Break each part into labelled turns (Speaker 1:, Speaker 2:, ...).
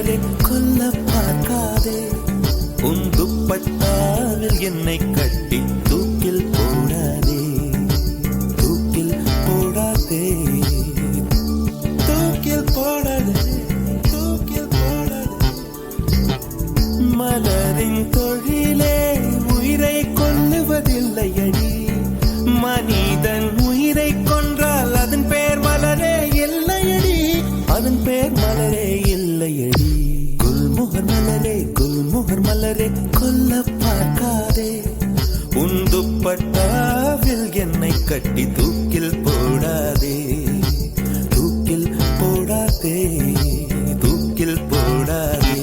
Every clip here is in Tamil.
Speaker 1: மலரே கொல்ல பார்க்காதே, உன் துப்பட்டாவில் என்னை கட்டி தூக்கில் போடாதே, தூக்கில் போடாதே, தூக்கில் போடாதே, தூக்கில் போடாதே. மலரின் தொழிலே உயிரை கொல்லுவதில்லையடி, மனிதன் உயிரை கொன்றால் அதன் பேர் மலரே இல்லையடி, அதன் பேர் மலரே இல்லையடி. குல்முகர் மலரே குல்முகர் மலரே கொல்ல பார்க்காதே, உன் துப்பட்டாவில் என்னை கட்டி தூக்கில் போடாதே, தூக்கில் போடாதே, தூக்கில் போடாதே.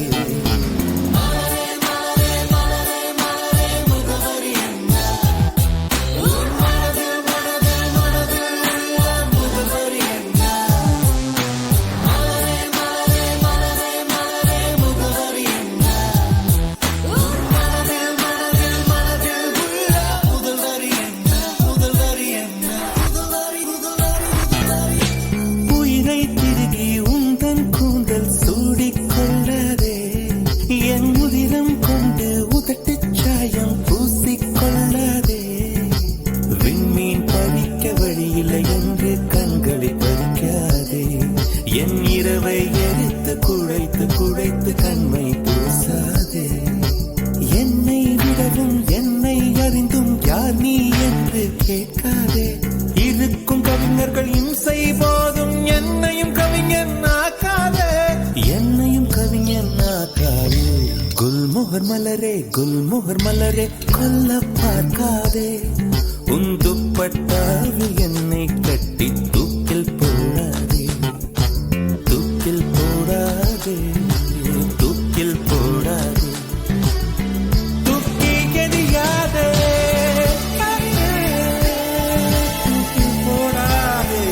Speaker 1: என் இரவை எரித்து குழைத்து குழைத்து கண்மை பூசாதே, என்னை விடவும் என்னை அறிந்தும் யார் நீ என்று கேட்காதே. இருக்கும் கவிஞர்கள் இம்சை போதும் என்னையும் கவிஞன் ஆக்காதே, என்னையும் கவிஞன் ஆக்காதே. குல்முகர் மலரே குல்முகர் மலரே கொல்ல பார்க்காதே, உன் துப்பட்டாவில் என்னை கட்டி தூக்கில் போடாதே, தூக்கில் போடாதே, தூக்கில் போடாதே, தூக்கி எறியாதே, தூக்கில் போடாதே.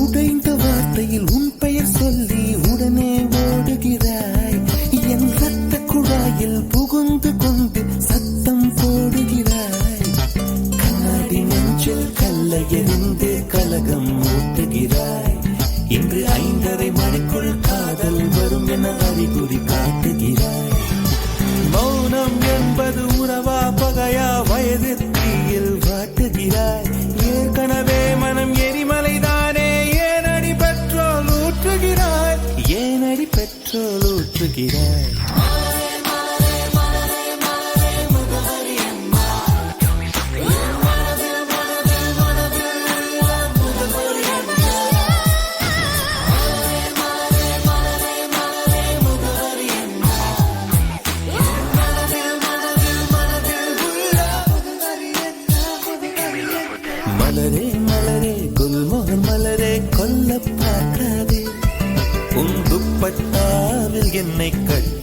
Speaker 1: உடைந்த வார்த்தையில் உன் பெயர் சொல்லி உடனே ஓடுகிறாய், என் ரத்த குழாயில் புகுந்து கொண்டு சத்தம் போடுகிறாய், கண்ணாடி நெஞ்சில் கல்லை எறிந்து கலகம் ஊட்டுகிறாய், இன்று 5:30 மணிக்குள் காதல் வரும் என அறிகுறி காட்டுகிறாய். மௌனம் என்பது உறவா பகையா வயது தீயில் வாட்டுகிறாய், ஏற்கனவே மனம் எரிமலைதானே, ஏனடி பெட்ரோல் ஊற்றுகிறாய், ஏனடி பெட்ரோல் ஊற்றுகிறாய். மலரே மலரே குல்முகர் மலரே கொல்ல பார்க்காதே, உன் துப்பட்டாவில் என்னை கட்டி